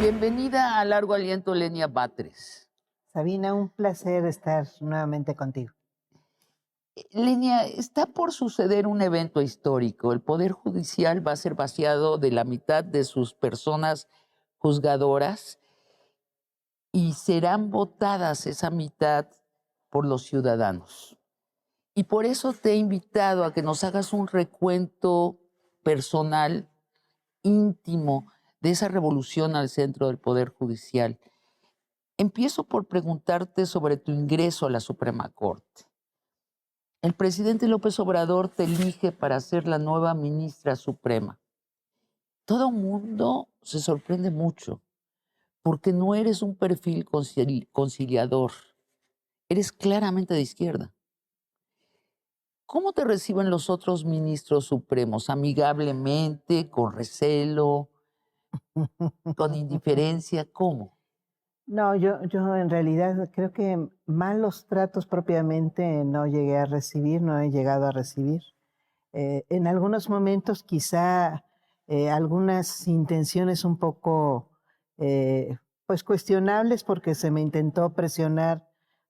Bienvenida a Largo Aliento, Lenia Batres. Sabina, un placer estar nuevamente contigo. Lenia, está por suceder un evento histórico. El Poder Judicial va a ser vaciado de la mitad de sus personas juzgadoras y serán votadas esa mitad por los ciudadanos. Y por eso te he invitado a que nos hagas un recuento personal, íntimo, de esa revolución al centro del Poder Judicial. Empiezo por preguntarte sobre tu ingreso a la Suprema Corte. El presidente López Obrador te elige para ser la nueva ministra suprema. Todo el mundo se sorprende mucho porque no eres un perfil conciliador, eres claramente de izquierda. ¿Cómo te reciben los otros ministros supremos? ¿Amigablemente, con recelo, con indiferencia? ¿Cómo? No, yo en realidad creo que malos tratos propiamente no llegué a recibir, no he llegado a recibir. En algunos momentos quizá algunas intenciones un poco pues cuestionables porque se me intentó presionar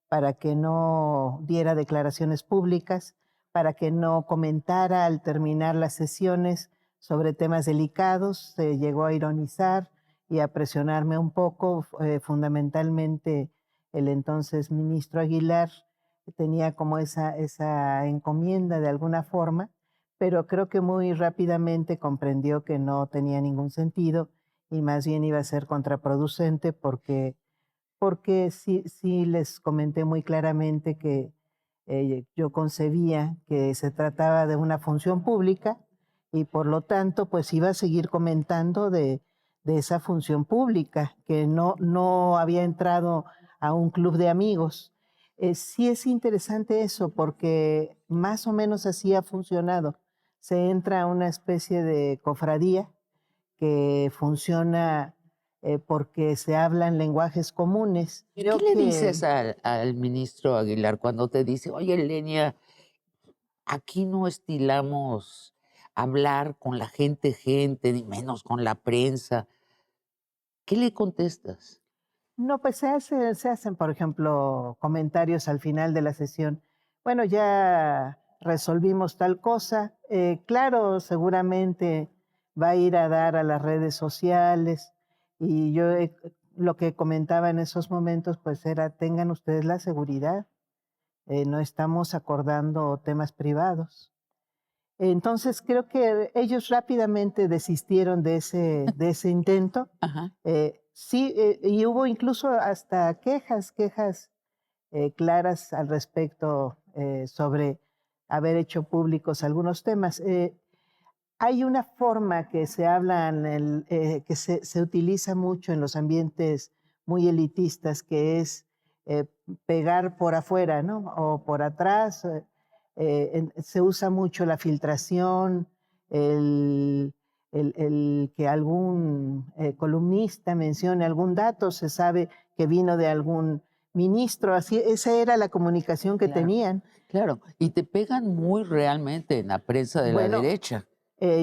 para que no diera declaraciones públicas, para que no comentara al terminar las sesiones sobre temas delicados, se llegó a ironizar y a presionarme un poco, fundamentalmente el entonces ministro Aguilar tenía como esa encomienda de alguna forma, pero creo que muy rápidamente comprendió que no tenía ningún sentido y más bien iba a ser contraproducente porque sí les comenté muy claramente que yo concebía que se trataba de una función pública y por lo tanto pues iba a seguir comentando de esa función pública, que no había entrado a un club de amigos. Sí es interesante eso porque más o menos así ha funcionado. Se entra a una especie de cofradía que funciona porque se hablan lenguajes comunes. ¿Y qué Creo le que, dices al ministro Aguilar cuando te dice, oye, Lenia, aquí no estilamos hablar con la gente, ni menos con la prensa? ¿Qué le contestas? no, pues se hacen, por ejemplo, comentarios al final de la sesión. Bueno, ya resolvimos tal cosa. Claro, seguramente va a ir a dar a las redes sociales. Y yo lo que comentaba en esos momentos, pues era, tengan ustedes la seguridad. No estamos acordando temas privados. Entonces creo que ellos rápidamente desistieron de ese intento. Ajá. Sí, y hubo incluso hasta quejas claras al respecto sobre haber hecho públicos algunos temas. Hay una forma que se habla, que se utiliza mucho en los ambientes muy elitistas, que es eh, pegar por afuera, ¿no? O por atrás. Se usa mucho la filtración, el, el que algún columnista mencione algún dato, se sabe que vino de algún ministro, así, esa era la comunicación que Claro, tenían. claro. Y te pegan muy realmente en la prensa de la Bueno, derecha.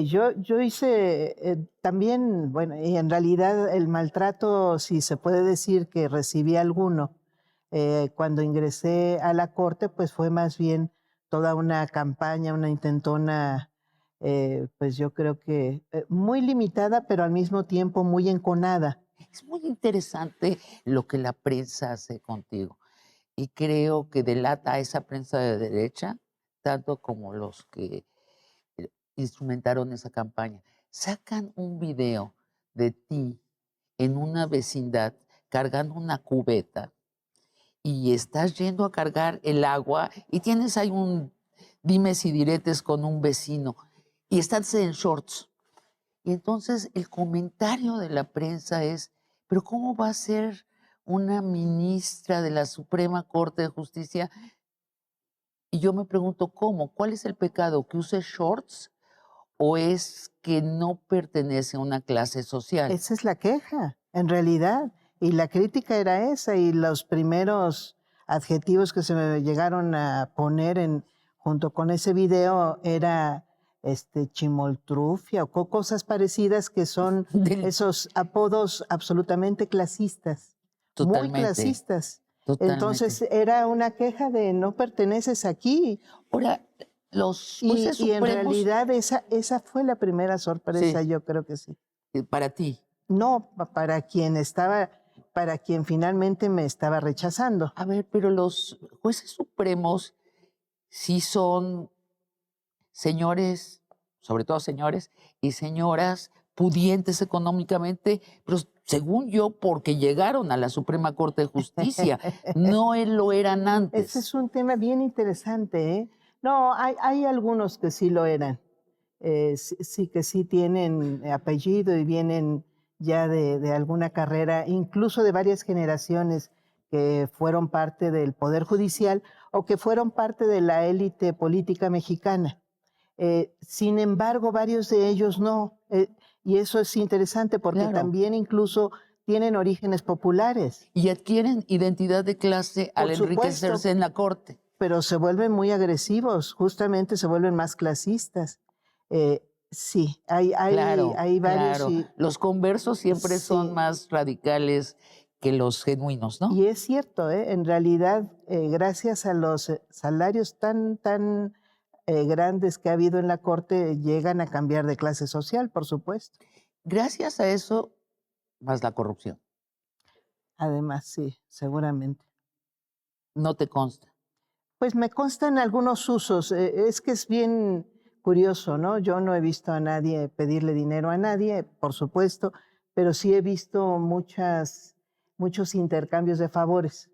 yo hice también, bueno, y en realidad el maltrato, si se puede decir que recibí alguno cuando ingresé a la corte, pues fue más bien toda una campaña, una intentona, pues yo creo que muy limitada, pero al mismo tiempo muy enconada. Es muy interesante lo que la prensa hace contigo. Y creo que delata a esa prensa de derecha, tanto como los que instrumentaron esa campaña. Sacan un video de ti en una vecindad cargando una cubeta y estás yendo a cargar el agua y tienes ahí un dimes y diretes con un vecino y estás en shorts. Y entonces el comentario de la prensa es, pero ¿cómo va a ser una ministra de la Suprema Corte de Justicia? Y yo me pregunto, ¿cómo? ¿Cuál es el pecado? ¿Que use shorts o es que no pertenece a una clase social? Esa es la queja, en realidad. Y la crítica era esa, y los primeros adjetivos que se me llegaron a poner junto con ese video era chimoltrufia o cosas parecidas que son esos apodos absolutamente clasistas, muy Totalmente, clasistas. totalmente. Entonces era una queja de no perteneces aquí. Ahora, los jueces Y en supremos, realidad esa fue la primera sorpresa, sí, yo creo que sí. para ti. No, para quien finalmente me estaba rechazando. A ver, pero los jueces supremos sí son señores, sobre todo señores y señoras pudientes económicamente, pero según yo, porque llegaron a la Suprema Corte de Justicia, no lo eran Ese antes. es un tema bien interesante, ¿eh? No, hay algunos que sí lo eran. Sí que sí tienen apellido y vienen ya de alguna carrera, incluso de varias generaciones que fueron parte del Poder Judicial o que fueron parte de la élite política mexicana. Sin embargo, varios de ellos no. Y eso es interesante porque Claro. también incluso tienen orígenes populares. Y adquieren identidad de clase al Por supuesto, enriquecerse en la corte. pero se vuelven muy agresivos, justamente se vuelven más clasistas. Sí, Claro, hay varios claro. y Los conversos siempre son sí, más radicales que los genuinos, ¿no? y es cierto, en realidad, gracias a los salarios tan grandes que ha habido en la corte, llegan a cambiar de clase social, por supuesto. Gracias a eso, más la corrupción. Además, sí, seguramente. No te consta. Pues me constan algunos usos. Es que es bien curioso, ¿no? Yo no he visto a nadie pedirle dinero a nadie, por supuesto, pero sí he visto muchos intercambios de favores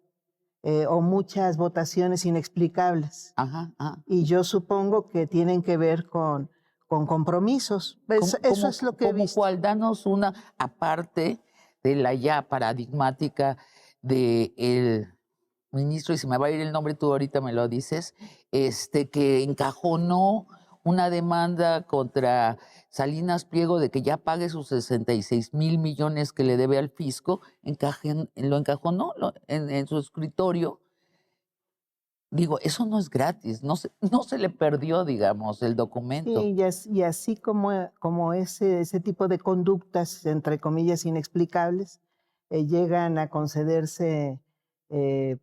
o muchas votaciones inexplicables. Ajá, ajá. Y yo supongo que tienen que ver con compromisos. Eso es lo que he Como visto. cual, danos una, aparte de la ya paradigmática del ministro, y se me va a ir el nombre, tú ahorita me lo dices, que encajonó una demanda contra Salinas Pliego de que ya pague sus 66,000 millones que le debe al fisco, lo encajonó en su escritorio. Digo, eso no es gratis, no se le perdió, digamos, el documento. Sí, y así como ese tipo de conductas, entre comillas, inexplicables, llegan a concederse,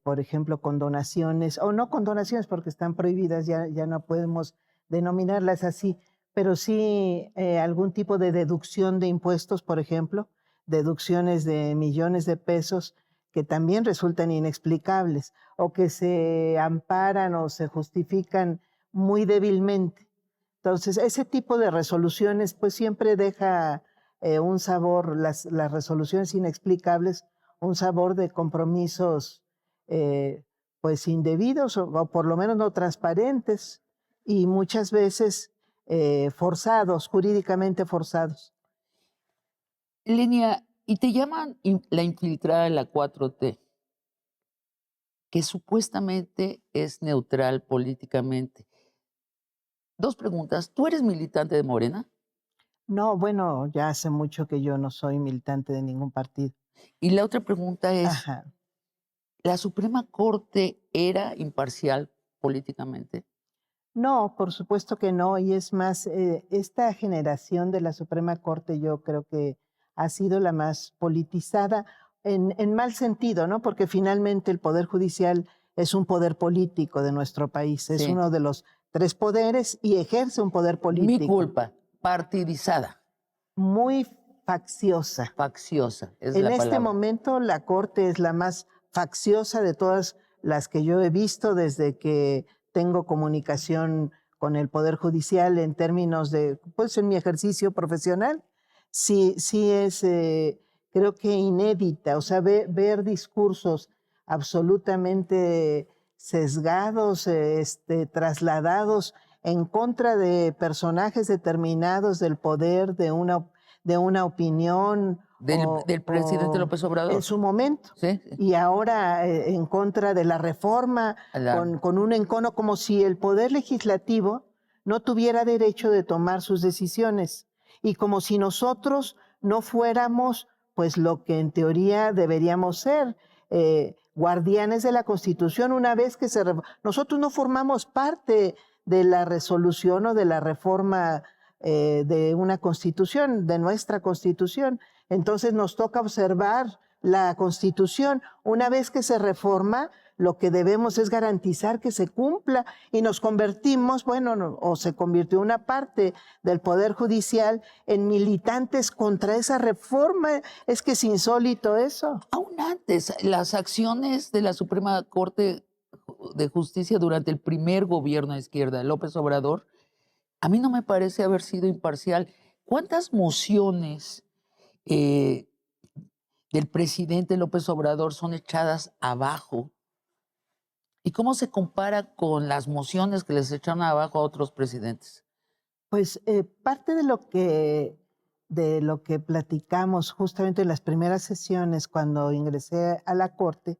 por ejemplo, condonaciones, o no condonaciones porque están prohibidas, ya no podemos denominarlas así, pero sí algún tipo de deducción de impuestos, por ejemplo, deducciones de millones de pesos que también resultan inexplicables o que se amparan o se justifican muy débilmente. Entonces, ese tipo de resoluciones pues siempre deja un sabor, las resoluciones inexplicables, un sabor de compromisos pues indebidos o por lo menos no transparentes y muchas veces forzados, jurídicamente forzados. Lenia, y te llaman la infiltrada de la 4T, que supuestamente es neutral políticamente. Dos preguntas. ¿Tú eres militante de Morena? No, bueno, ya hace mucho que yo no soy militante de ningún partido. Y la otra pregunta es, Ajá. ¿la Suprema Corte era imparcial políticamente? No, por supuesto que no. Y es más, esta generación de la Suprema Corte yo creo que ha sido la más politizada en mal sentido, ¿no? Porque finalmente el Poder Judicial es un poder político de nuestro país. Es Sí. uno de los tres poderes y ejerce un poder político. Mi culpa, partidizada, Muy facciosa. facciosa, es En la este palabra. momento la Corte es la más facciosa de todas las que yo he visto desde que tengo comunicación con el Poder Judicial en términos de, pues en mi ejercicio profesional. Sí, sí es, creo que inédita, o sea, ver discursos absolutamente sesgados, trasladados en contra de personajes determinados del poder, de una opinión Del presidente o López Obrador. en su momento. Sí, sí. Y ahora en contra de la reforma, con un encono como si el Poder Legislativo no tuviera derecho de tomar sus decisiones y como si nosotros no fuéramos pues lo que en teoría deberíamos ser, guardianes de la Constitución una vez que nosotros no formamos parte de la resolución o de la reforma de una constitución, de nuestra constitución. Entonces nos toca observar la constitución. Una vez que se reforma, lo que debemos es garantizar que se cumpla y nos convertimos, bueno, o se convirtió una parte del Poder Judicial en militantes contra esa reforma. Es que es insólito eso. Aún antes, las acciones de la Suprema Corte de Justicia durante el primer gobierno de izquierda, López Obrador, a mí no me parece haber sido imparcial. ¿Cuántas mociones del presidente López Obrador son echadas abajo? ¿Y cómo se compara con las mociones que les echaron abajo a otros presidentes? Pues parte de lo que platicamos justamente en las primeras sesiones cuando ingresé a la Corte,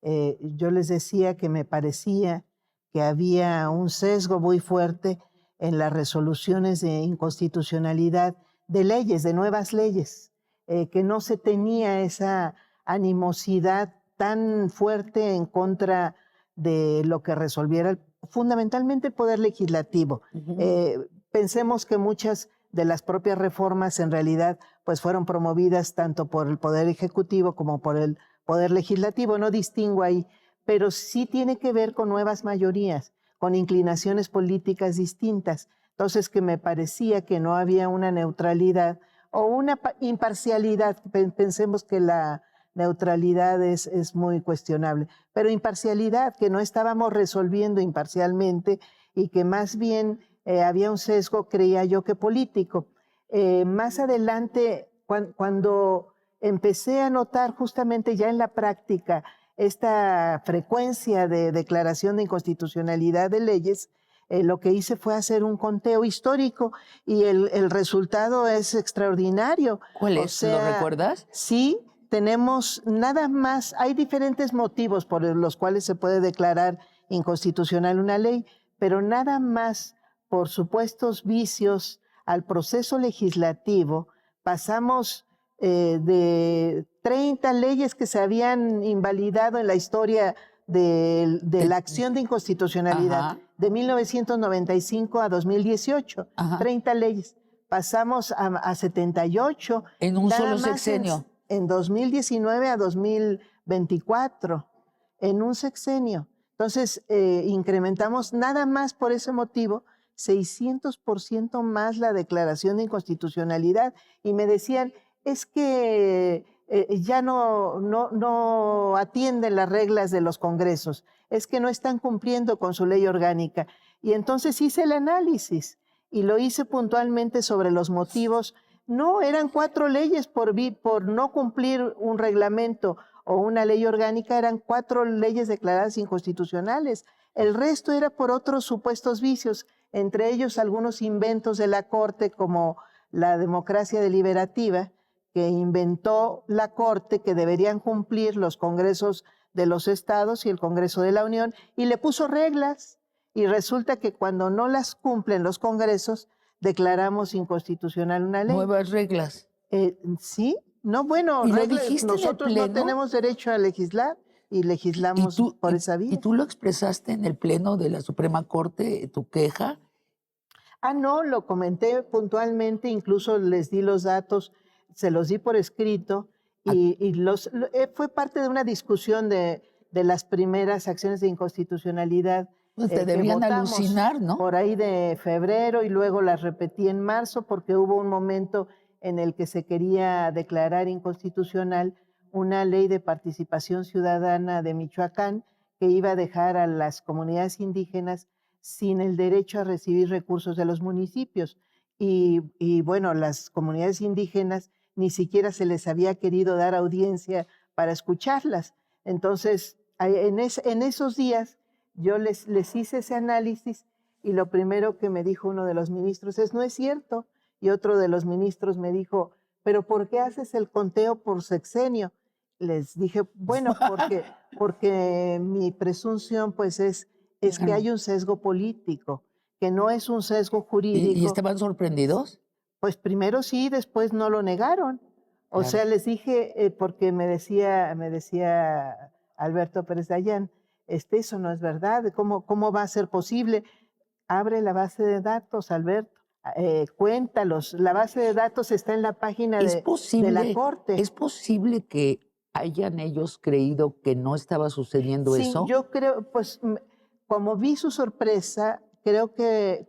yo les decía que me parecía que había un sesgo muy fuerte en las resoluciones de inconstitucionalidad de leyes, de nuevas leyes, que no se tenía esa animosidad tan fuerte en contra de lo que resolviera fundamentalmente el Poder Legislativo. Pensemos que muchas de las propias reformas en realidad pues fueron promovidas tanto por el Poder Ejecutivo como por el Poder Legislativo, no distingo ahí, pero sí tiene que ver con nuevas mayorías, con inclinaciones políticas distintas. Entonces que me parecía que no había una neutralidad o una imparcialidad. Pensemos que la neutralidad es muy cuestionable, pero imparcialidad, que no estábamos resolviendo imparcialmente y que más bien había un sesgo, creía yo, que político. Más adelante, cuando empecé a notar justamente ya en la práctica esta frecuencia de declaración de inconstitucionalidad de leyes, lo que hice fue hacer un conteo histórico y el resultado es extraordinario. ¿Cuál es? ¿Lo recuerdas? Sí, tenemos nada más, hay diferentes motivos por los cuales se puede declarar inconstitucional una ley, pero nada más por supuestos vicios al proceso legislativo, pasamos de 30 leyes que se habían invalidado en la historia de la acción de inconstitucionalidad, Ajá. de 1995 a 2018, Ajá. 30 leyes. Pasamos a 78. En un solo sexenio. En 2019 a 2024, en un sexenio. Entonces, incrementamos nada más por ese motivo 600% más la declaración de inconstitucionalidad. Y me decían, es que ya no atienden las reglas de los congresos, es que no están cumpliendo con su ley orgánica. Y entonces hice el análisis y lo hice puntualmente sobre los motivos. No, eran 4 leyes por no cumplir un reglamento o una ley orgánica, eran 4 leyes declaradas inconstitucionales. El resto era por otros supuestos vicios, entre ellos algunos inventos de la Corte, como la democracia deliberativa, que inventó la Corte, que deberían cumplir los congresos de los estados y el Congreso de la Unión, y le puso reglas. Y resulta que cuando no las cumplen los congresos, declaramos inconstitucional una ley. Nuevas reglas. Sí, no, bueno, ¿Y lo dijiste nosotros en el pleno? no tenemos derecho a legislar y legislamos por esa vía. ¿Y tú lo expresaste en el pleno de la Suprema Corte, tu queja? No, lo comenté puntualmente, incluso les di los datos, se los di por escrito y fue parte de una discusión de las primeras acciones de inconstitucionalidad. Pues te debían alucinar, ¿no? Por ahí de febrero y luego las repetí en marzo porque hubo un momento en el que se quería declarar inconstitucional una ley de participación ciudadana de Michoacán que iba a dejar a las comunidades indígenas sin el derecho a recibir recursos de los municipios. Y bueno, las comunidades indígenas ni siquiera se les había querido dar audiencia para escucharlas. Entonces, en esos días yo les hice ese análisis y lo primero que me dijo uno de los ministros es, no es cierto. Y otro de los ministros me dijo, pero ¿por qué haces el conteo por sexenio? Les dije, bueno, porque mi presunción pues es que hay un sesgo político, que no es un sesgo jurídico. ¿Y estaban sorprendidos? Pues primero sí, después no lo negaron. O Claro. sea, les dije, porque me decía Alberto Pérez Dayán, eso no es verdad, ¿cómo va a ser posible? abre la base de datos, Alberto, cuéntalos. La base de datos está en la página de la Corte. ¿Es posible que hayan ellos creído que no estaba sucediendo Sí, eso? yo creo, pues, como vi su sorpresa, creo que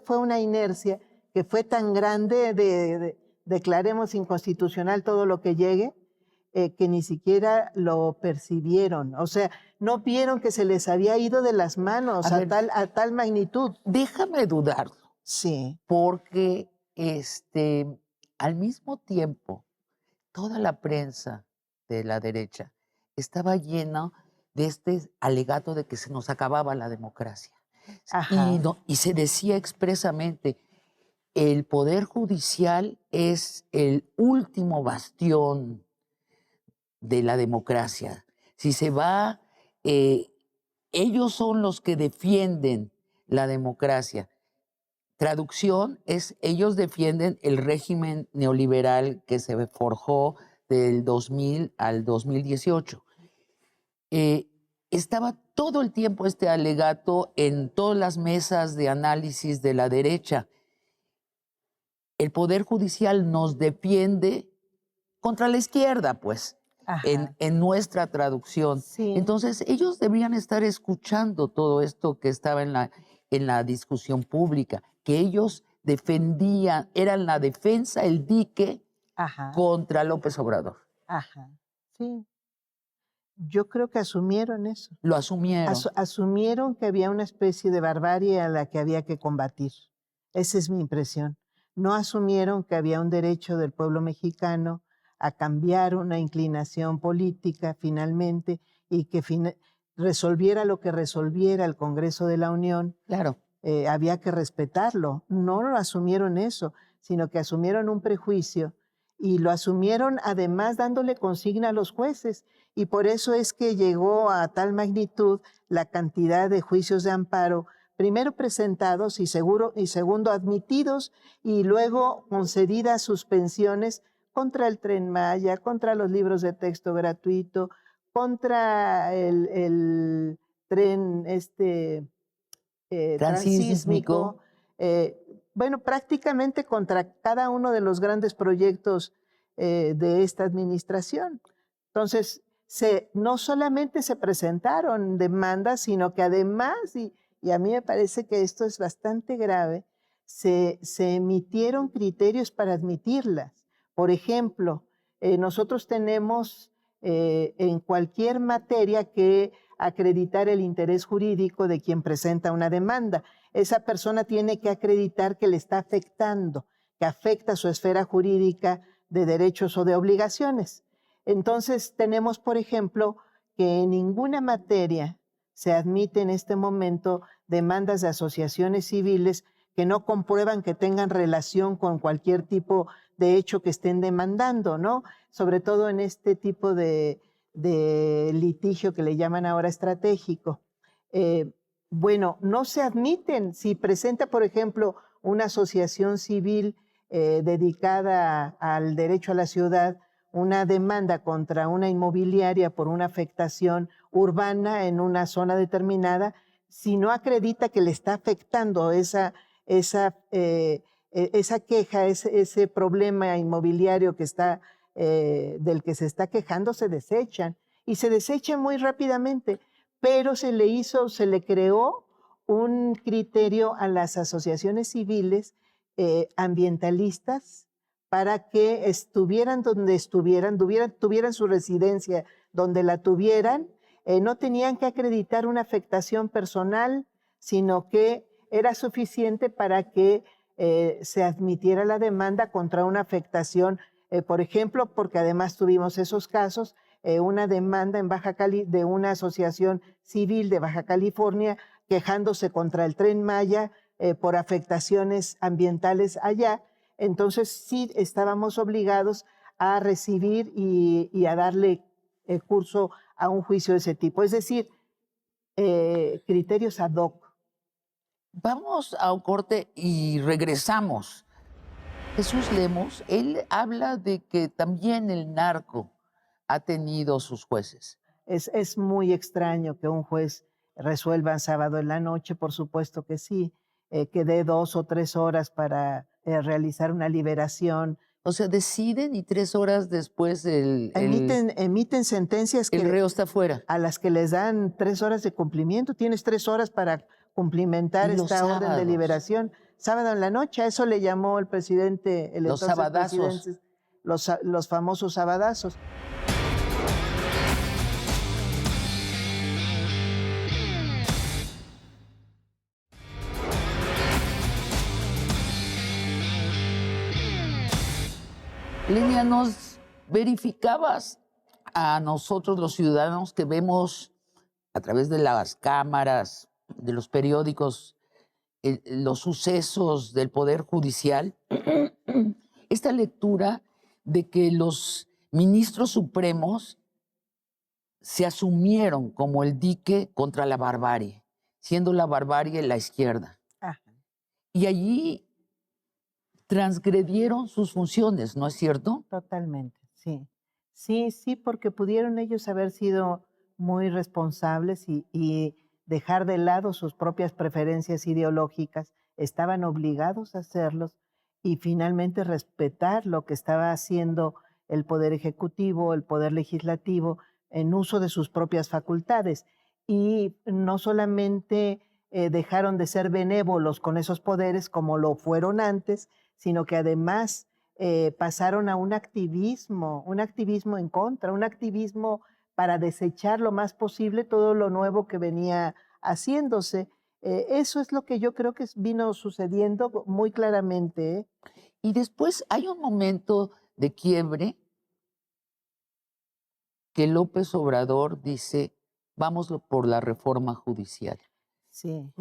fue una inercia que fue tan grande de declaremos inconstitucional todo lo que llegue, que ni siquiera lo percibieron. O sea, no vieron que se les había ido de las manos A ver, a tal magnitud. déjame dudarlo, Sí, porque al mismo tiempo toda la prensa de la derecha estaba llena de este alegato de que se nos acababa la democracia. ajá, Y se decía expresamente, el Poder Judicial es el último bastión de la democracia. Si se va, eh, ellos son los que defienden la democracia. Traducción es, ellos defienden el régimen neoliberal que se forjó del 2000 al 2018. Eh, Estaba todo el tiempo este alegato en todas las mesas de análisis de la derecha. El Poder Judicial nos defiende contra la izquierda, pues, ajá. en nuestra traducción. Sí, Entonces, ellos deberían estar escuchando todo esto que estaba en la discusión pública, que ellos defendían, eran la defensa, el dique ajá, contra López Obrador. ajá. Sí, yo creo que asumieron eso. Lo asumieron. Asumieron que había una especie de barbarie a la que había que combatir. Esa es mi impresión. No asumieron que había un derecho del pueblo mexicano a cambiar una inclinación política finalmente y que resolviera lo que resolviera el Congreso de la Unión, Claro. había que respetarlo. No lo asumieron eso, sino que asumieron un prejuicio y lo asumieron además dándole consigna a los jueces. Y por eso es que llegó a tal magnitud la cantidad de juicios de amparo, primero presentados y segundo admitidos, y luego concedidas suspensiones contra el Tren Maya, contra los libros de texto gratuito, contra el tren Transísmico. transísmico, bueno, prácticamente contra cada uno de los grandes proyectos de esta administración. Entonces, no solamente se presentaron demandas, sino que además, y a mí me parece que esto es bastante grave, se emitieron criterios para admitirlas. Por ejemplo, nosotros tenemos en cualquier materia que acreditar el interés jurídico de quien presenta una demanda. Esa persona tiene que acreditar que le está afectando, que afecta su esfera jurídica de derechos o de obligaciones. Entonces, tenemos, por ejemplo, que en ninguna materia se admite en este momento demandas de asociaciones civiles que no comprueban que tengan relación con cualquier tipo de hecho que estén demandando, ¿no? Sobre todo en este tipo de litigio que le llaman ahora estratégico. Bueno, no se admiten. Si presenta, por ejemplo, una asociación civil dedicada al derecho a la ciudad, una demanda contra una inmobiliaria por una afectación urbana en una zona determinada, si no acredita que le está afectando esa queja, ese problema inmobiliario que está, del que se está quejando, se desechan. Y se desechan muy rápidamente, pero se le creó un criterio a las asociaciones civiles ambientalistas para que estuvieran donde estuvieran, tuvieran su residencia donde la tuvieran, no tenían que acreditar una afectación personal, sino que era suficiente para que se admitiera la demanda contra una afectación, por ejemplo, porque además tuvimos esos casos, una demanda en de una asociación civil de Baja California quejándose contra el Tren Maya por afectaciones ambientales allá. Entonces sí estábamos obligados a recibir y a darle curso a un juicio de ese tipo. Es decir, criterios ad hoc. Vamos a un corte y regresamos. Jesús Lemos, él habla de que también el narco ha tenido sus jueces. Es muy extraño que un juez resuelva sábado en la noche, por supuesto que sí. que dé 2 o 3 horas para realizar una liberación. O sea, deciden y 3 horas después Emiten sentencias el reo está fuera. a las que les dan 3 horas de cumplimiento. Tienes 3 horas para cumplimentar Y los esta orden de sábados, liberación. Sábado en la noche, a eso le llamó el presidente, el los entonces sabadazos. presidente, los famosos sabadazos. Lenia, ¿nos verificabas a nosotros los ciudadanos que vemos a través de las cámaras, de los periódicos, los sucesos del Poder Judicial, esta lectura de que los ministros supremos se asumieron como el dique contra la barbarie, siendo la barbarie la izquierda? Ajá. Y allí transgredieron sus funciones, ¿no es cierto? Totalmente, sí. Sí, porque pudieron ellos haber sido muy responsables y dejar de lado sus propias preferencias ideológicas. Estaban obligados a hacerlos y finalmente respetar lo que estaba haciendo el Poder Ejecutivo, el Poder Legislativo, en uso de sus propias facultades. Y no solamente dejaron de ser benévolos con esos poderes como lo fueron antes, sino que además pasaron a un activismo en contra, un activismo para desechar lo más posible todo lo nuevo que venía haciéndose. Eso es lo que yo creo que vino sucediendo muy claramente. Y después hay un momento de quiebre que López Obrador dice, vamos por la reforma judicial. Sí.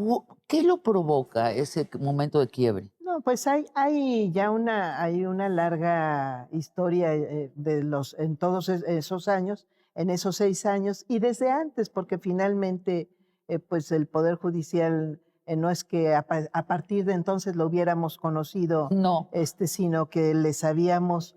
¿Qué lo provoca ese momento de quiebre? No, pues hay ya una larga historia en todos esos años, en esos 6 años, y desde antes, porque finalmente pues el Poder Judicial no es que a partir de entonces lo hubiéramos conocido, No, sino que les sabíamos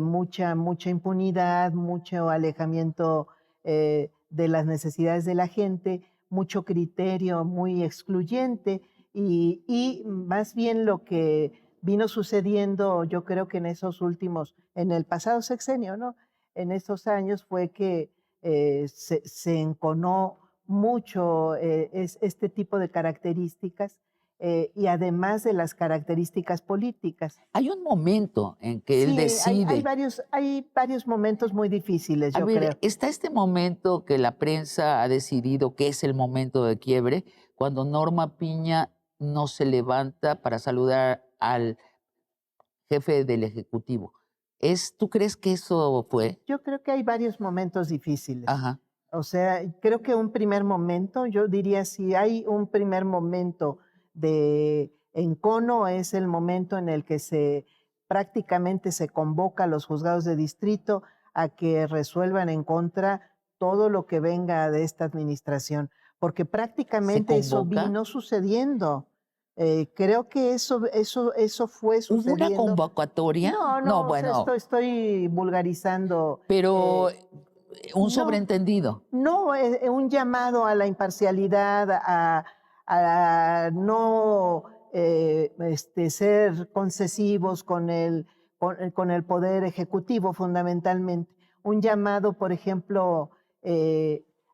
mucha impunidad, mucho alejamiento de las necesidades de la gente, mucho criterio muy excluyente. Y más bien lo que vino sucediendo, yo creo que en el pasado sexenio, ¿no? En esos años fue que se enconó mucho este tipo de características y además de las características políticas. hay un momento en que él Sí, decide. hay varios momentos muy difíciles, A yo ver, creo. está este momento que la prensa ha decidido que es el momento de quiebre, cuando Norma Piña no se levanta para saludar al jefe del Ejecutivo. ¿Tú crees que eso fue? Yo creo que hay varios momentos difíciles. Ajá. O sea, creo que un primer momento, yo diría, si hay un primer momento de encono, es el momento en el que prácticamente se convoca a los juzgados de distrito a que resuelvan en contra todo lo que venga de esta administración, porque ¿Se prácticamente eso convoca? vino sucediendo. Creo que eso fue ¿Hubo una sucediendo. convocatoria? No, o sea, Bueno, estoy vulgarizando. pero un No, sobreentendido. no, un llamado a la imparcialidad, a no ser concesivos con el poder ejecutivo fundamentalmente. Un llamado, por ejemplo,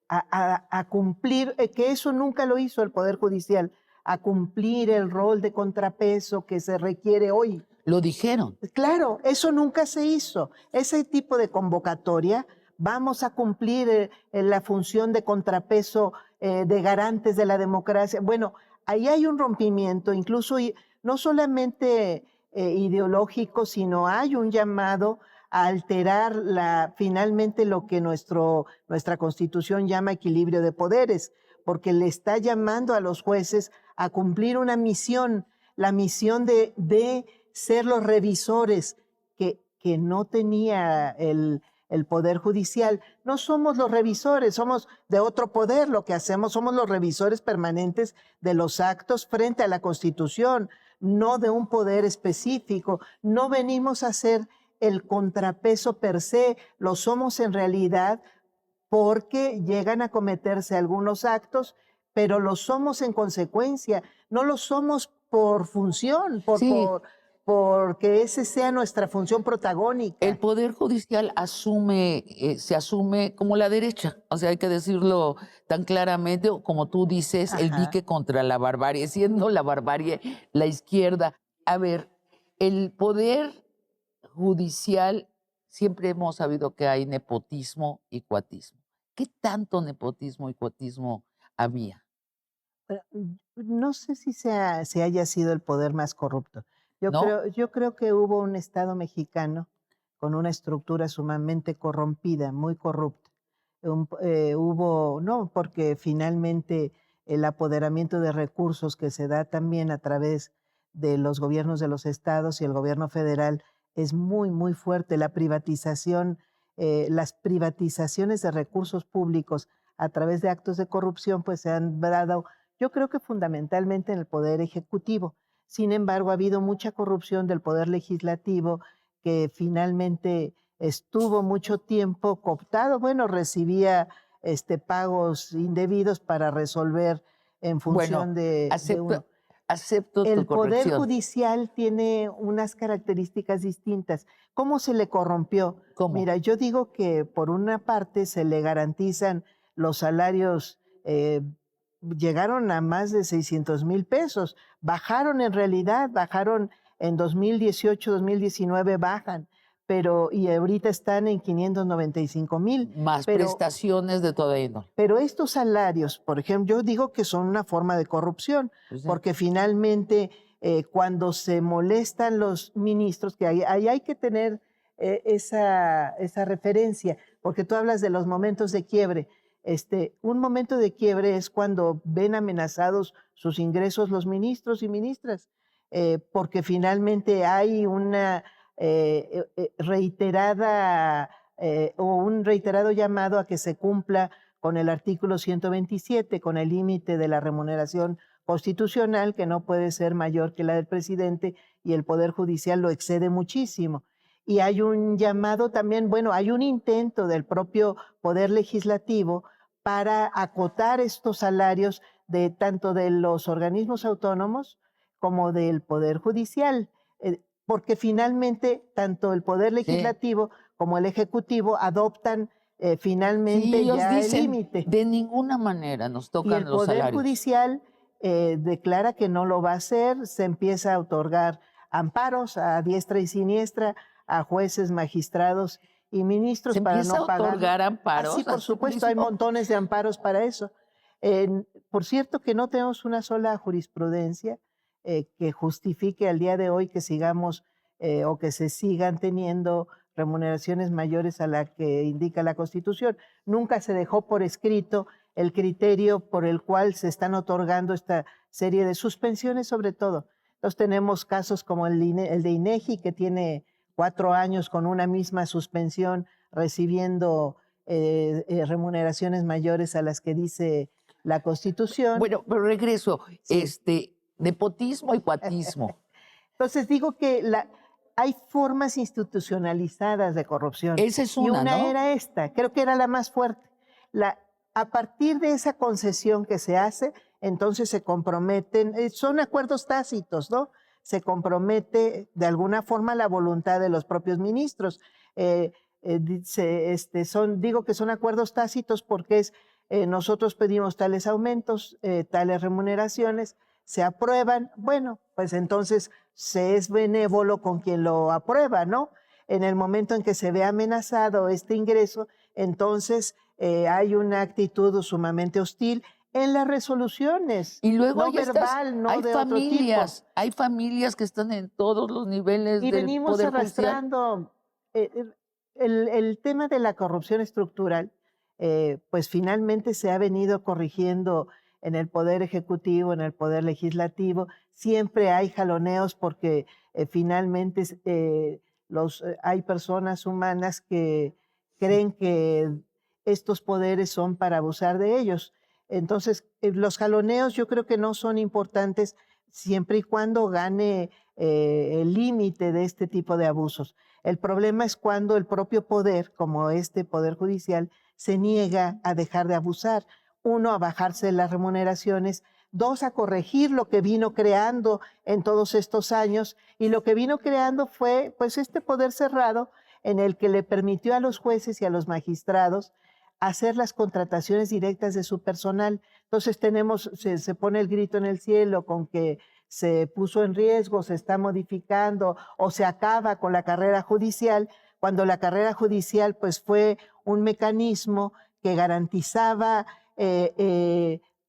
a cumplir, que eso nunca lo hizo el Poder Judicial, a cumplir el rol de contrapeso que se requiere hoy. Lo dijeron. Claro, eso nunca se hizo. Ese tipo de convocatoria, vamos a cumplir la función de contrapeso de garantes de la democracia. Bueno, ahí hay un rompimiento, incluso no solamente ideológico, sino hay un llamado a alterar finalmente lo que nuestra Constitución llama equilibrio de poderes, porque le está llamando a los jueces a cumplir una misión, la misión de ser los revisores que no tenía el Poder Judicial. No somos los revisores, somos de otro poder. Lo que hacemos somos los revisores permanentes de los actos frente a la Constitución, no de un poder específico. No venimos a ser el contrapeso per se, lo somos en realidad porque llegan a cometerse algunos actos pero lo somos en consecuencia, no lo somos por función, Sí, porque esa sea nuestra función el protagónica. Poder Judicial se asume como la derecha, o sea, hay que decirlo tan claramente, o como tú dices, el Ajá. dique contra la barbarie, siendo la barbarie la izquierda. A ver, el Poder Judicial, siempre hemos sabido que hay nepotismo y cuatismo. ¿Qué tanto nepotismo y cuatismo había? Pero, no sé si haya sido el poder más corrupto. ¿No? Yo creo que hubo un Estado mexicano con una estructura sumamente corrompida, muy corrupta. Hubo, no, porque finalmente el apoderamiento de recursos que se da también a través de los gobiernos de los estados y el gobierno federal es muy, muy fuerte. Las privatizaciones de recursos públicos a través de actos de corrupción, pues se han dado, yo creo que fundamentalmente en el poder ejecutivo. Sin embargo, ha habido mucha corrupción del poder legislativo que finalmente estuvo mucho tiempo cooptado. Bueno, recibía pagos indebidos para resolver en Bueno, función de acepto, uno. acepto tu El poder corrección. judicial tiene unas características distintas. ¿Cómo se le corrompió? ¿Cómo? Mira, yo digo que por una parte se le garantizan los salarios, llegaron a más de 600,000 pesos. Bajaron en realidad, bajaron en 2018, 2019, bajan, y ahorita están en 595,000. Más Pero prestaciones de toda índole. pero estos salarios, por ejemplo, yo digo que son una forma de corrupción, Pues sí. porque finalmente cuando se molestan los ministros, que ahí hay que tener esa referencia, porque tú hablas de los momentos de quiebre. Un momento de quiebre es cuando ven amenazados sus ingresos los ministros y ministras, porque finalmente hay una reiterada o un reiterado llamado a que se cumpla con el artículo 127, con el límite de la remuneración constitucional, que no puede ser mayor que la del presidente, y el Poder Judicial lo excede muchísimo. Y hay un llamado también, bueno, hay un intento del propio Poder Legislativo para acotar estos salarios de tanto de los organismos autónomos como del Poder Judicial, porque finalmente tanto el Poder Sí. Legislativo como el Ejecutivo adoptan Sí, finalmente ellos ya el dicen, límite. de ninguna manera nos Y el tocan los Poder salarios. Judicial declara que no lo va a hacer, se empieza a otorgar amparos a diestra y siniestra a jueces, magistrados y Se ministros para empieza a no pagarlo. otorgar Así, amparos, por así supuesto, hay mismo. montones de amparos para eso. Por cierto, que no tenemos una sola jurisprudencia que justifique al día de hoy que sigamos o que se sigan teniendo remuneraciones mayores a la que indica la Constitución. Nunca se dejó por escrito el criterio por el cual se están otorgando esta serie de suspensiones, sobre todo. Entonces tenemos casos como el de INEGI, que tiene 4 años con una misma suspensión, recibiendo remuneraciones mayores a las que dice la Constitución. Bueno, pero regreso, Sí. nepotismo y cuatismo. Entonces digo que hay formas institucionalizadas de corrupción Esa es y una, una ¿no? era esta, creo que era la más fuerte. A partir de esa concesión que se hace, entonces se comprometen, son acuerdos tácitos, ¿no? Se compromete de alguna forma la voluntad de los propios ministros. Digo que son acuerdos tácitos porque nosotros pedimos tales aumentos, tales remuneraciones, se aprueban, bueno, pues entonces se es benévolo con quien lo aprueba, ¿no? En el momento en que se ve amenazado este ingreso, entonces hay una actitud sumamente hostil en las resoluciones, Y luego no verbal, no de otro tipo. hay familias que están en todos los niveles Y del venimos Poder Judicial. arrastrando el tema de la corrupción estructural, pues finalmente se ha venido corrigiendo en el Poder Ejecutivo, en el Poder Legislativo. Siempre hay jaloneos porque finalmente hay personas humanas que creen que estos poderes son para abusar de ellos. Entonces, los jaloneos yo creo que no son importantes siempre y cuando gane el límite de este tipo de abusos. El problema es cuando el propio poder, como este Poder Judicial, se niega a dejar de abusar, uno, a bajarse las remuneraciones, dos, a corregir lo que vino creando en todos estos años, y lo que vino creando fue pues este poder cerrado en el que le permitió a los jueces y a los magistrados hacer las contrataciones directas de su personal. Entonces se pone el grito en el cielo con que se puso en riesgo, se está modificando o se acaba con la carrera judicial, cuando la carrera judicial pues fue un mecanismo que garantizaba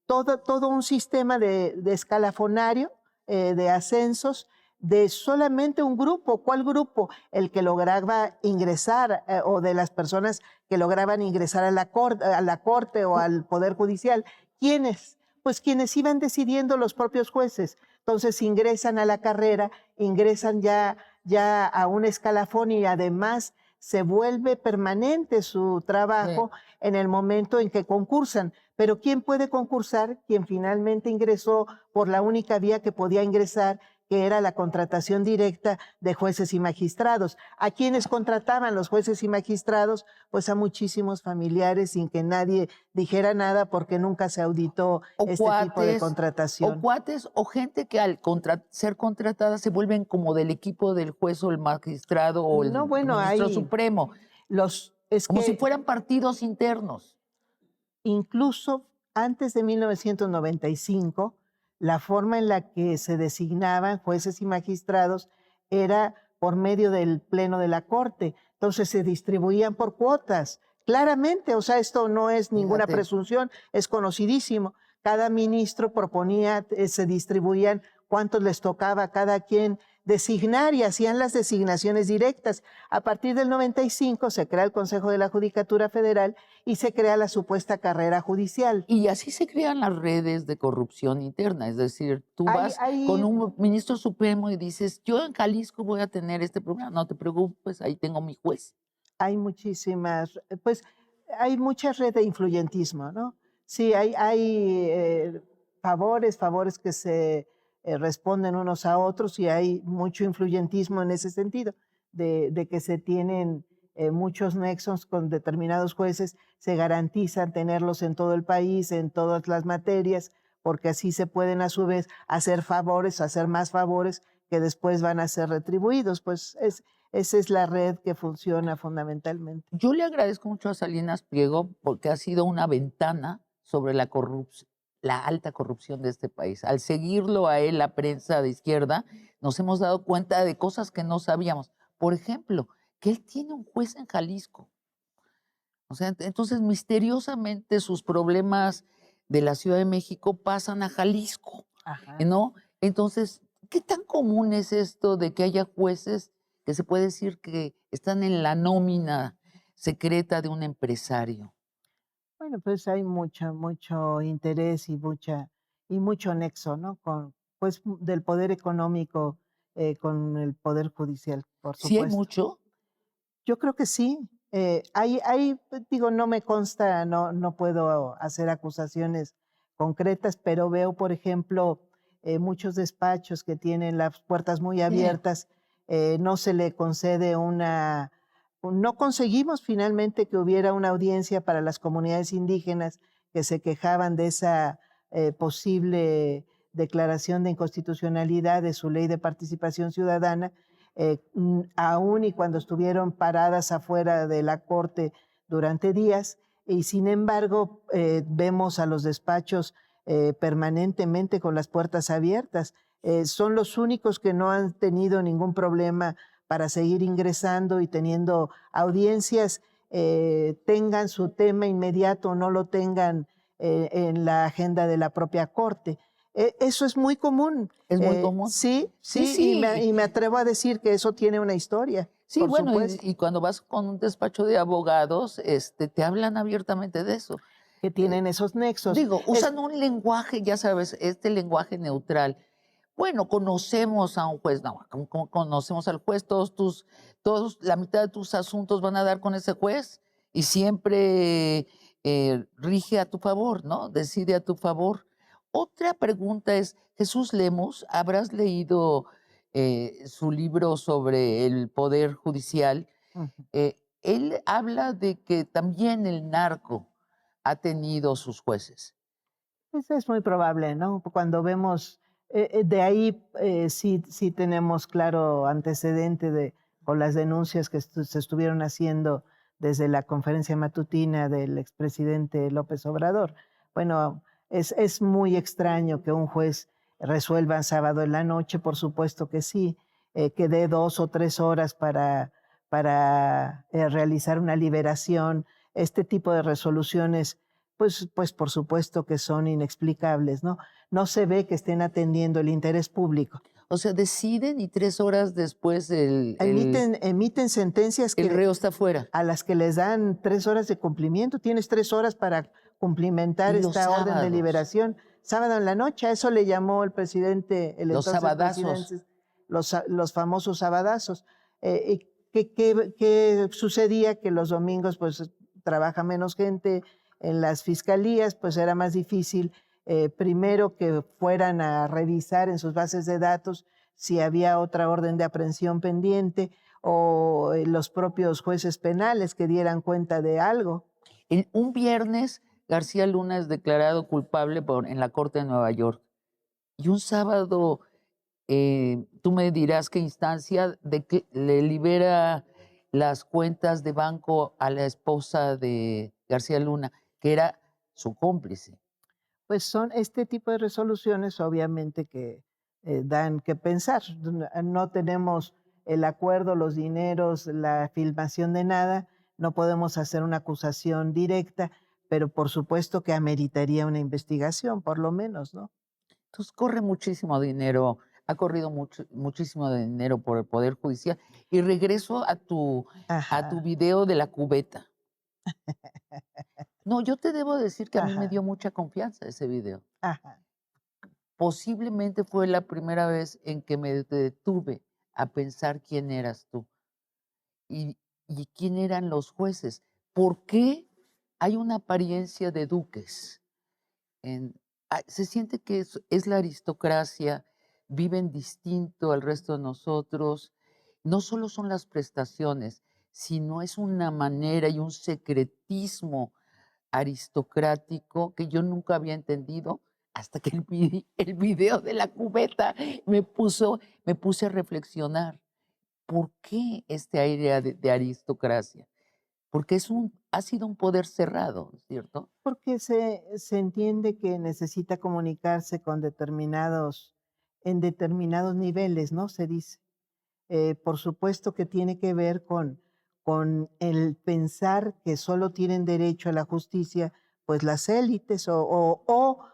todo un sistema de escalafonario, de ascensos, de solamente un grupo. ¿Cuál grupo? El que lograba ingresar o de las personas que lograban ingresar a la corte o al Poder Judicial. ¿Quiénes? Pues quienes iban decidiendo los propios jueces. Entonces ingresan a la carrera, ingresan ya a un escalafón y además se vuelve permanente su trabajo en el momento en que concursan. Pero ¿quién puede concursar? Quien finalmente ingresó por la única vía que podía ingresar, que era la contratación directa de jueces y magistrados. ¿A quiénes contrataban los jueces y magistrados? Pues a muchísimos familiares sin que nadie dijera nada porque nunca se auditó este tipo de contratación. O cuates o gente que al ser contratada se vuelven como del equipo del juez o el magistrado o el No, bueno, ministro supremo, como si fueran partidos internos. Incluso antes de 1995, la forma en la que se designaban jueces y magistrados era por medio del Pleno de la Corte. Entonces se distribuían por cuotas. Claramente, o sea, esto no es ninguna presunción, es conocidísimo. Cada ministro proponía, se distribuían cuántos les tocaba a cada quien designar y hacían las designaciones directas. A partir del 95 se crea el Consejo de la Judicatura Federal y se crea la supuesta carrera judicial. Y así se crean las redes de corrupción interna, es decir, tú vas con un ministro supremo y dices, yo en Jalisco voy a tener este problema, no te preocupes, ahí tengo mi juez. Hay muchísimas, pues hay mucha red de influyentismo, ¿no? Sí, hay favores que se responden unos a otros y hay mucho influyentismo en ese sentido, de que se tienen muchos nexos con determinados jueces, se garantizan tenerlos en todo el país, en todas las materias, porque así se pueden a su vez hacer favores, hacer más favores que después van a ser retribuidos. Pues esa es la red que funciona fundamentalmente. Yo le agradezco mucho a Salinas Pliego porque ha sido una ventana sobre la alta corrupción de este país. Al seguirlo a él, la prensa de izquierda, nos hemos dado cuenta de cosas que no sabíamos. Por ejemplo, que él tiene un juez en Jalisco. O sea, entonces misteriosamente sus problemas de la Ciudad de México pasan a Jalisco, ¿no? Entonces, ¿qué tan común es esto de que haya jueces que se puede decir que están en la nómina secreta de un empresario? Bueno, pues hay mucho interés y mucho nexo, ¿no? Pues del poder económico con el poder judicial, por ¿Sí hay supuesto. mucho? Yo creo que sí. Digo, no me consta, no puedo hacer acusaciones concretas, pero veo, por ejemplo, muchos despachos que tienen las puertas muy abiertas, no se le concede no conseguimos finalmente que hubiera una audiencia para las comunidades indígenas que se quejaban de esa posible declaración de inconstitucionalidad de su ley de participación ciudadana, aún y cuando estuvieron paradas afuera de la corte durante días, y sin embargo vemos a los despachos permanentemente con las puertas abiertas. Son los únicos que no han tenido ningún problema para seguir ingresando y teniendo audiencias, tengan su tema inmediato o no lo tengan en la agenda de la propia corte. Eso es muy común. ¿Es muy común? Sí, Sí. Y me atrevo a decir que eso tiene una historia. Sí, por bueno, supuesto. y cuando vas con un despacho de abogados, te hablan abiertamente de eso. Que tienen esos nexos. Digo, usan un lenguaje, ya sabes, este lenguaje neutral. Bueno, conocemos a un juez, no, como conocemos al juez, la mitad de tus asuntos van a dar con ese juez y siempre rige a tu favor, ¿no? Decide a tu favor. Otra pregunta es, Jesús Lemus, ¿habrás leído su libro sobre el Poder Judicial? Él habla de que también el narco ha tenido sus jueces. Pues es muy probable, ¿no? Cuando vemos, de ahí sí tenemos claro antecedente con las denuncias que se estuvieron haciendo desde la conferencia matutina del expresidente López Obrador. Bueno, es muy extraño que un juez resuelva sábado en la noche, por supuesto que sí, que dé 2 o 3 horas para realizar una liberación. Este tipo de resoluciones pues por supuesto que son inexplicables, ¿no? No se ve que estén atendiendo el interés público. O sea, deciden y 3 horas después Emiten sentencias el reo está fuera. a las que les dan 3 horas de cumplimiento. Tienes 3 horas para cumplimentar Y los esta orden de sábados, liberación. Sábado en la noche, a eso le llamó el presidente, el los entonces sabadazos. presidente, los famosos sabadazos. ¿Qué sucedía? Que los domingos pues trabaja menos gente en las fiscalías, pues era más difícil primero que fueran a revisar en sus bases de datos si había otra orden de aprehensión pendiente o los propios jueces penales que dieran cuenta de algo. Un viernes, García Luna es declarado culpable en la Corte de Nueva York. Y un sábado, tú me dirás qué instancia de que le libera las cuentas de banco a la esposa de García Luna, que era su cómplice. Pues son este tipo de resoluciones obviamente que dan que pensar. No tenemos el acuerdo, los dineros, la filmación de nada, no podemos hacer una acusación directa, pero por supuesto que ameritaría una investigación, por lo menos, ¿no? Entonces corre muchísimo dinero, ha corrido muchísimo dinero por el Poder Judicial. Y regreso a tu Ajá, video de la cubeta. No, yo te debo decir que a mí me dio ajá, mucha confianza ese video. ajá. Posiblemente fue la primera vez en que me detuve a pensar quién eras tú y, y quién eran los jueces. ¿Por qué hay una apariencia de duques? Se siente que es la aristocracia, viven distinto al resto de nosotros. No solo son las prestaciones, sino es una manera y un secretismo aristocrático que yo nunca había entendido hasta que el video de la cubeta me puse a reflexionar. ¿Por qué este aire de aristocracia? Porque ha sido un poder cerrado, ¿cierto? Porque se entiende que necesita comunicarse con en determinados niveles, ¿no? Se dice. Por supuesto que tiene que ver con el pensar que solo tienen derecho a la justicia, pues las élites o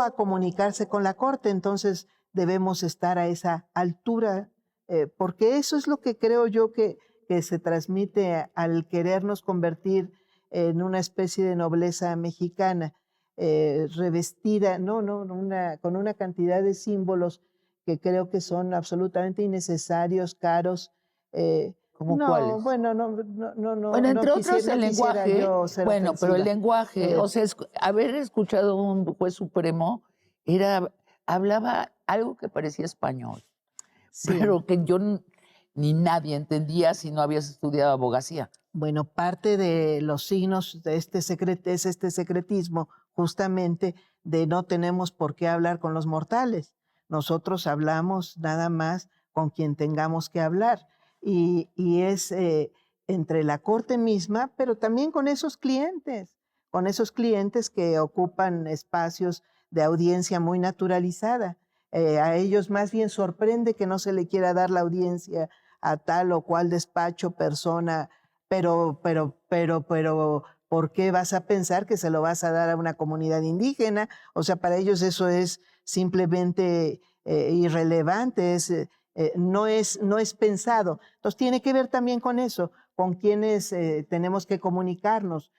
a comunicarse con la corte. Entonces debemos estar a esa altura, porque eso es lo que creo yo que se transmite al querernos convertir en una especie de nobleza mexicana, revestida, con una cantidad de símbolos que creo que son absolutamente innecesarios, caros. ¿Cómo cuáles? Bueno, Bueno, entre otros no el quisiera lenguaje, yo ser bueno, pero el ofensiva. lenguaje, o sea, haber escuchado a un juez supremo hablaba algo que parecía español, Sí, pero que yo ni nadie entendía si no habías estudiado abogacía. bueno, parte de los signos de es este secretismo, justamente de no tenemos por qué hablar con los mortales. Nosotros hablamos nada más con quien tengamos que hablar. Y es entre la corte misma, pero también con esos clientes que ocupan espacios de audiencia muy naturalizada. A ellos más bien sorprende que no se le quiera dar la audiencia a tal o cual despacho, persona, pero, ¿por qué vas a pensar que se lo vas a dar a una comunidad indígena? O sea, para ellos eso es simplemente irrelevante, no es pensado. Entonces tiene que ver también con eso, con quienes tenemos que comunicarnos,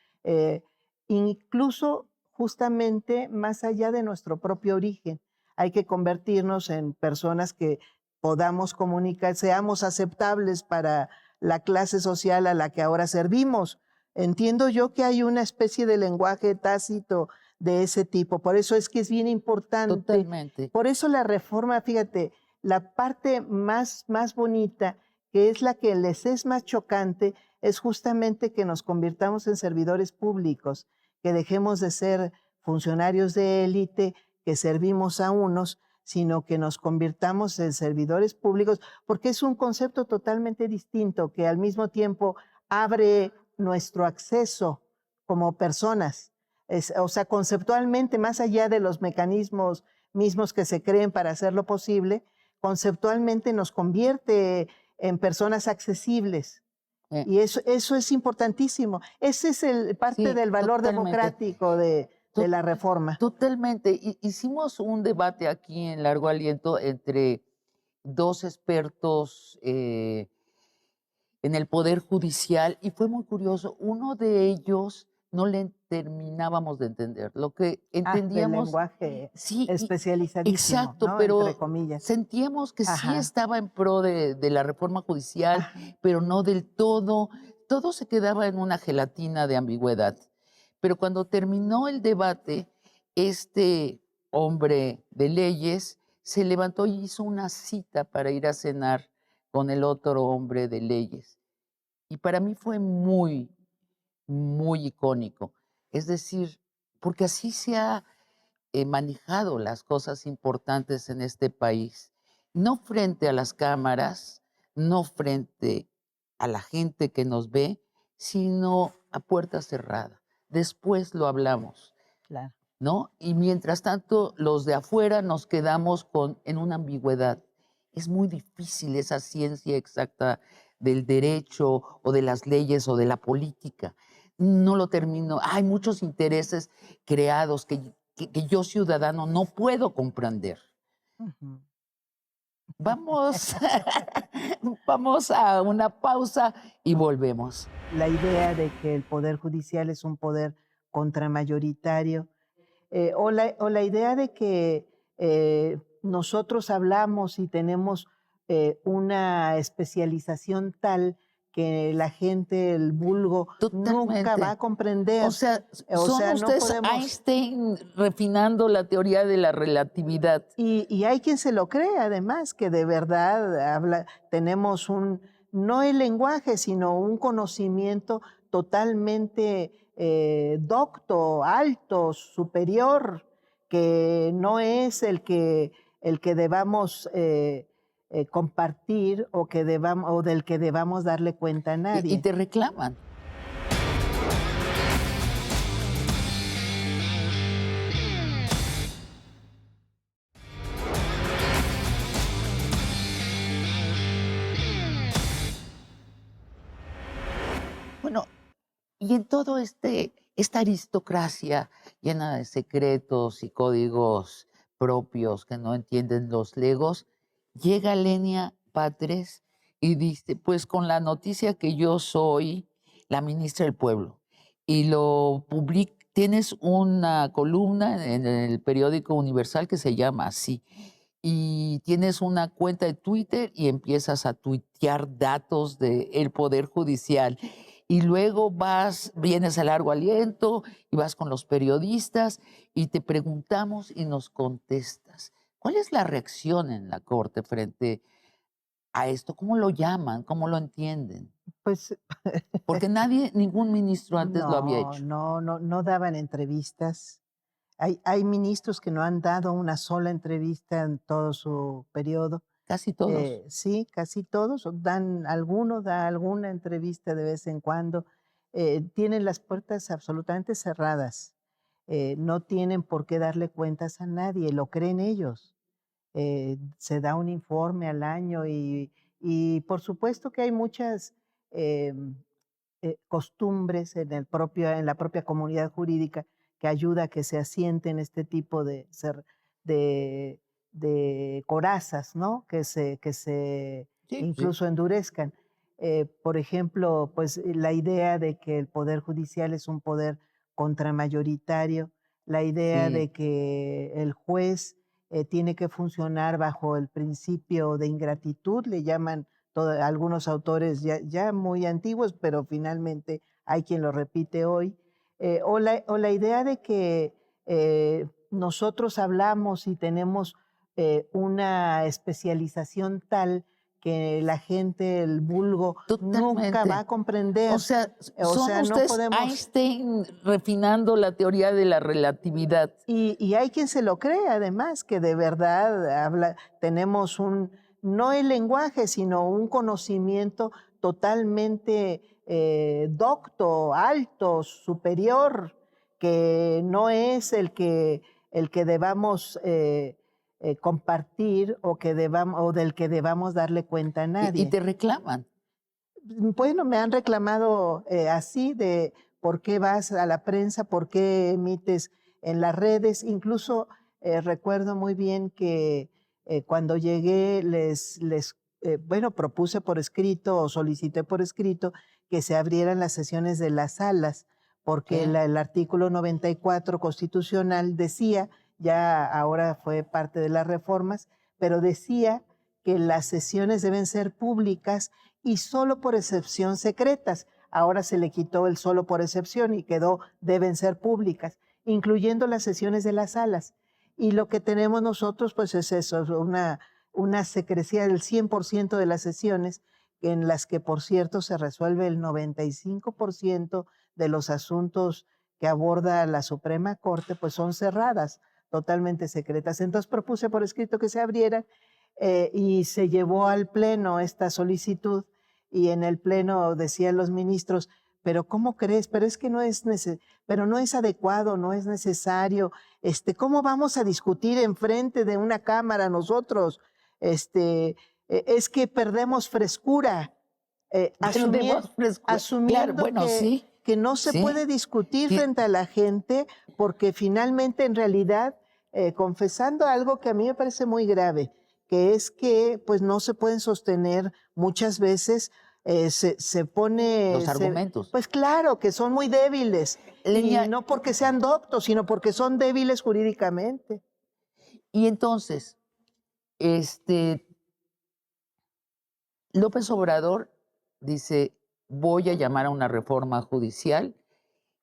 incluso justamente más allá de nuestro propio origen. Hay que convertirnos en personas que podamos comunicar, seamos aceptables para la clase social a la que ahora servimos. Entiendo yo que hay una especie de lenguaje tácito de ese tipo, por eso es que es bien importante. Totalmente. Por eso la reforma, fíjate, la parte más bonita, que es la que les es más chocante, es justamente que nos convirtamos en servidores públicos, que dejemos de ser funcionarios de élite que servimos a unos, sino que nos convirtamos en servidores públicos, porque es un concepto totalmente distinto que al mismo tiempo abre nuestro acceso como personas. O sea, conceptualmente, más allá de los mecanismos mismos que se creen para hacerlo posible, conceptualmente nos convierte en personas accesibles. Eh, Y eso es importantísimo. Ese es parte sí, del valor totalmente. democrático de To- la reforma. Totalmente. Hicimos un debate aquí en Largo Aliento entre dos expertos en el Poder Judicial y fue muy curioso. Uno de ellos no le terminábamos de entender. Lo que Del entendíamos, lenguaje sí, especializadísimo, exacto, ¿no? Entre pero comillas. sentíamos que sí Ajá, estaba en pro de la reforma judicial, ajá. pero no del todo. Todo se quedaba en una gelatina de ambigüedad. Pero cuando terminó el debate, este hombre de leyes se levantó y hizo una cita para ir a cenar con el otro hombre de leyes. Y para mí fue muy, muy icónico. Es decir, porque así se ha manejado las cosas importantes en este país. No frente a las cámaras, no frente a la gente que nos ve, sino a puerta cerrada. Después lo hablamos, Claro. ¿no? Y mientras tanto, los de afuera nos quedamos en una ambigüedad. Es muy difícil esa ciencia exacta del derecho o de las leyes o de la política. No lo termino. Hay muchos intereses creados que yo, ciudadano, no puedo comprender. Ujú. Vamos, vamos a una pausa y volvemos. La idea de que el Poder Judicial es un poder contramayoritario, o la idea de que nosotros hablamos y tenemos una especialización tal que la gente, el vulgo, nunca va Totalmente. a comprender. O sea, O son sea, no ustedes podemos. Einstein refinando la teoría de la relatividad. Y hay quien se lo cree, además, que de verdad tenemos no el lenguaje, sino un conocimiento totalmente docto, alto, superior, que no es el que debamos compartir o del que debamos darle cuenta a Y nadie. te reclaman. Bueno, y en todo esta aristocracia llena de secretos y códigos propios que no entienden los legos, llega Lenia Patres y dice, pues con la noticia que yo soy la ministra del pueblo y lo publica, tienes una columna en el periódico Universal que se llama así y tienes una cuenta de Twitter y empiezas a tuitear datos del Poder Judicial. Y luego vienes a Largo Aliento y vas con los periodistas y te preguntamos y nos contestas. ¿Cuál es la reacción en la Corte frente a esto? ¿Cómo lo llaman? ¿Cómo lo entienden? Pues Porque ningún ministro antes lo había hecho. no daban entrevistas. Hay ministros que no han dado una sola entrevista en todo su periodo. Casi todos. Sí, casi todos. Alguno da alguna entrevista de vez en cuando. Tienen las puertas absolutamente cerradas. No tienen por qué darle cuentas a nadie, lo creen ellos. Se da un informe al año y por supuesto que hay muchas em, costumbres en la propia comunidad jurídica que ayuda a que se asienten este tipo de, de corazas, ¿no? Que se Sí, sí. incluso endurezcan. Por ejemplo, pues la idea de que el Poder Judicial es un poder contramayoritario, la idea Sí, de que el juez tiene que funcionar bajo el principio de ingratitud, le llaman algunos autores ya muy antiguos, pero finalmente hay quien lo repite hoy, o la idea de que nosotros hablamos y tenemos una especialización tal que la gente, el vulgo, nunca va a Totalmente. comprender. O sea, O son sea, no ustedes podemos... Einstein refinando la teoría de la relatividad. Y hay quien se lo cree, además, que de verdad tenemos no el lenguaje, sino un conocimiento totalmente docto, alto, superior, que no es el que debamos compartir o del que debamos darle cuenta a Y nadie. te reclaman. Bueno, me han reclamado así de por qué vas a la prensa, por qué emites en las redes. Incluso recuerdo muy bien que cuando llegué bueno, propuse por escrito o solicité por escrito que se abrieran las sesiones de las salas, porque Sí. el artículo 94 constitucional decía, ya ahora fue parte de las reformas, pero decía que las sesiones deben ser públicas y solo por excepción secretas. Ahora se le quitó el solo por excepción y quedó deben ser públicas, incluyendo las sesiones de las salas. Y lo que tenemos nosotros pues es eso, una secrecía del 100% de las sesiones, en las que por cierto se resuelve el 95% de los asuntos que aborda la Suprema Corte, pues son cerradas, totalmente secretas. Entonces propuse por escrito que se abrieran y se llevó al Pleno esta solicitud y en el Pleno decían los ministros, pero ¿cómo crees? Pero es que pero no es adecuado, no es necesario. ¿Cómo vamos a discutir enfrente de una cámara nosotros? Es que perdemos frescura, Perdemos frescura. Claro, asumiendo bueno, sí, que no se sí. puede discutir frente a la gente, porque finalmente, en realidad, confesando algo que a mí me parece muy grave, que es que pues no se pueden sostener muchas veces, se pone, Los argumentos. pues claro, que son muy débiles, y Leña, no porque sean doctos, sino porque son débiles jurídicamente. y entonces, López Obrador dice, voy a llamar a una reforma judicial,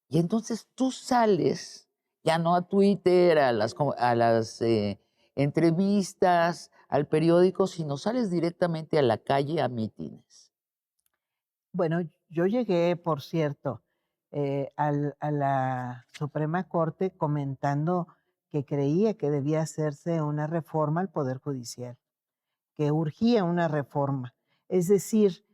y entonces tú sales, ya no a Twitter, a las entrevistas, al periódico, sino sales directamente a la calle a mítines. Bueno, yo llegué, por cierto, a la Suprema Corte comentando que creía que debía hacerse una reforma al Poder Judicial, que urgía una reforma. Es decir,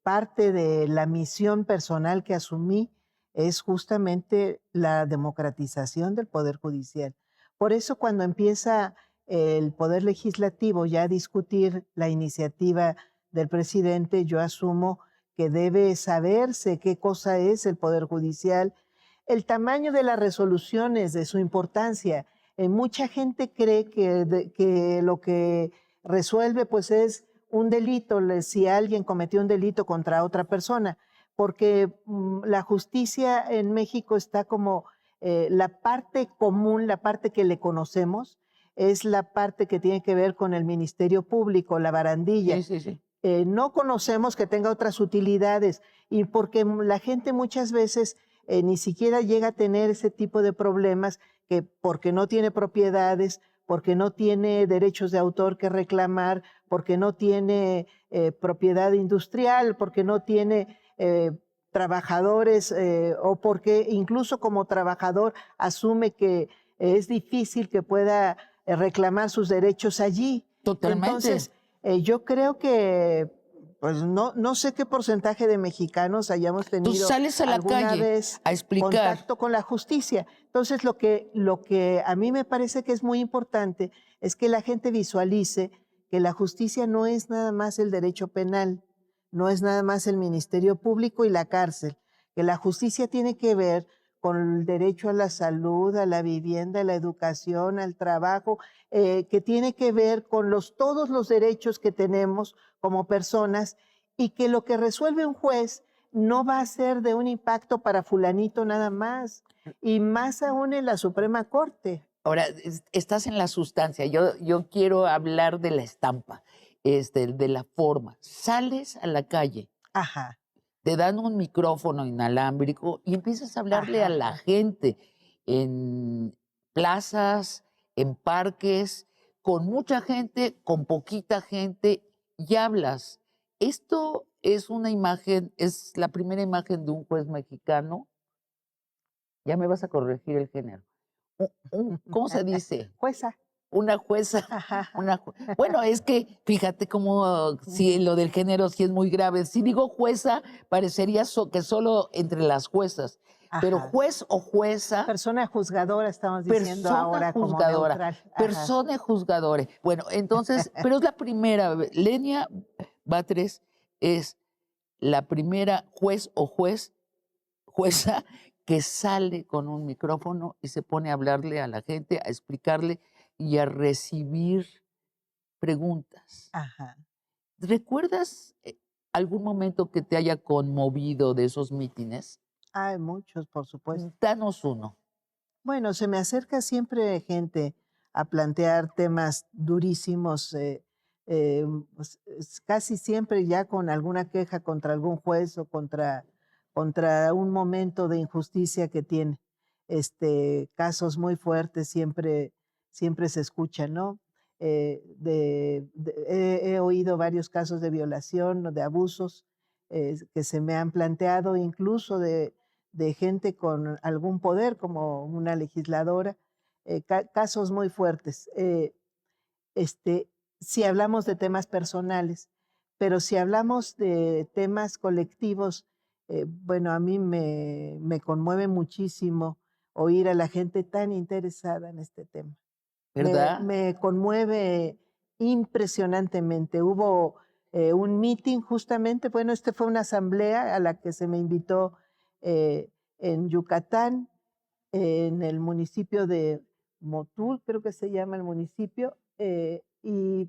parte de la misión personal que asumí es justamente la democratización del Poder Judicial. Por eso cuando empieza el Poder Legislativo ya a discutir la iniciativa del presidente, yo asumo que debe saberse qué cosa es el Poder Judicial, el tamaño de las resoluciones, de su importancia. Mucha gente cree que lo que resuelve pues es un delito, si alguien cometió un delito contra otra persona, porque la justicia en México está como la parte común, la parte que le conocemos, es la parte que tiene que ver con el Ministerio Público, la barandilla. Sí, sí, sí. No conocemos que tenga otras utilidades y porque la gente muchas veces ni siquiera llega a tener ese tipo de problemas que porque no tiene propiedades, porque no tiene derechos de autor que reclamar, porque no tiene propiedad industrial, porque no tiene trabajadores o porque incluso como trabajador asume que es difícil que pueda reclamar sus derechos allí. Totalmente. Entonces, yo creo que, pues no sé qué porcentaje de mexicanos hayamos Tú tenido sales a la alguna calle vez a explicar. contacto con la justicia. Entonces, lo que a mí me parece que es muy importante es que la gente visualice que la justicia no es nada más el derecho penal, no es nada más el Ministerio Público y la cárcel, que la justicia tiene que ver con el derecho a la salud, a la vivienda, a la educación, al trabajo, que tiene que ver con todos los derechos que tenemos como personas y que lo que resuelve un juez no va a ser de un impacto para fulanito nada más, y más aún en la Suprema Corte. Ahora, estás en la sustancia. Yo quiero hablar de la estampa, de la forma. Sales a la calle, Ajá, te dan un micrófono inalámbrico y empiezas a hablarle a ajá, la gente en plazas, en parques, con mucha gente, con poquita gente, y hablas. Esto es una imagen, es la primera imagen de un juez mexicano. Ya me vas a corregir el género. ¿Cómo se dice? Jueza. Una jueza, bueno, es que fíjate cómo si lo del género sí es muy grave. Si digo jueza, parecería que solo entre las juezas, pero Ajá. juez o jueza, Persona juzgadora, estamos diciendo persona ahora como juzgadora, neutral. Ajá. persona juzgadora. Bueno, entonces, pero es la primera, Lenia Batres es la primera juez o jueza que sale con un micrófono y se pone a hablarle a la gente, a explicarle y a recibir preguntas. Ajá. ¿Recuerdas algún momento que te haya conmovido de esos mítines? Hay muchos, por supuesto. Danos uno. Bueno, se me acerca siempre gente a plantear temas durísimos, pues, casi siempre ya con alguna queja contra algún juez o contra un momento de injusticia que tiene. Casos muy fuertes siempre se escuchan, ¿no? He oído varios casos de violación o de abusos que se me han planteado, incluso de gente con algún poder, como una legisladora, casos muy fuertes. Este, si hablamos de temas personales, pero si hablamos de temas colectivos, bueno, a mí me conmueve muchísimo oír a la gente tan interesada en este tema. ¿Verdad? Me conmueve impresionantemente. Hubo un meeting justamente, bueno, fue una asamblea a la que se me invitó en Yucatán, en el municipio de Motul, creo que se llama el municipio, y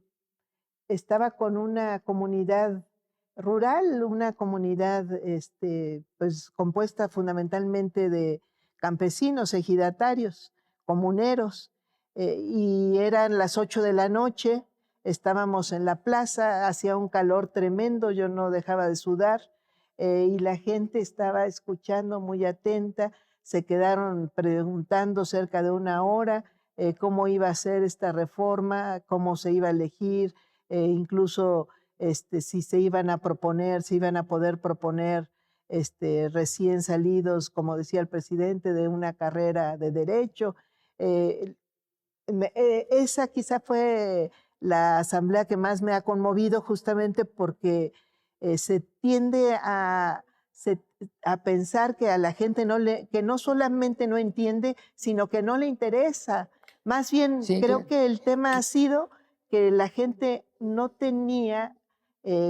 estaba con una comunidad rural, una comunidad pues, compuesta fundamentalmente de campesinos, ejidatarios, comuneros, y eran las 8 de la noche, estábamos en la plaza, hacía un calor tremendo, yo no dejaba de sudar, y la gente estaba escuchando muy atenta, se quedaron preguntando cerca de una hora cómo iba a ser esta reforma, cómo se iba a elegir, incluso si se iban a proponer, si iban a poder proponer recién salidos, como decía el presidente, de una carrera de derecho. Esa quizá fue la asamblea que más me ha conmovido justamente porque se tiende a pensar que a la gente que no solamente no entiende, sino que no le interesa. Más bien, Sí, creo claro. que el tema ha sido que la gente no tenía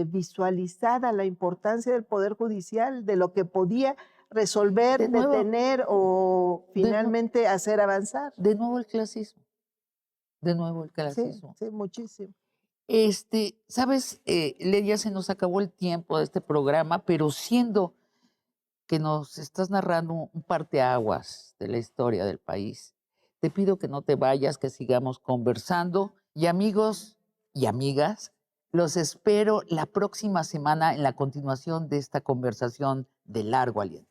visualizada la importancia del Poder Judicial, de lo que podía resolver, De nuevo, detener o finalmente hacer avanzar. de nuevo el clasismo. De nuevo el Sí, clasismo. sí, muchísimo. ¿Sabes? Ledia, se nos acabó el tiempo de este programa, pero siendo que nos estás narrando un parteaguas de la historia del país, te pido que no te vayas, que sigamos conversando. Y amigos y amigas, los espero la próxima semana en la continuación de esta conversación de largo aliento.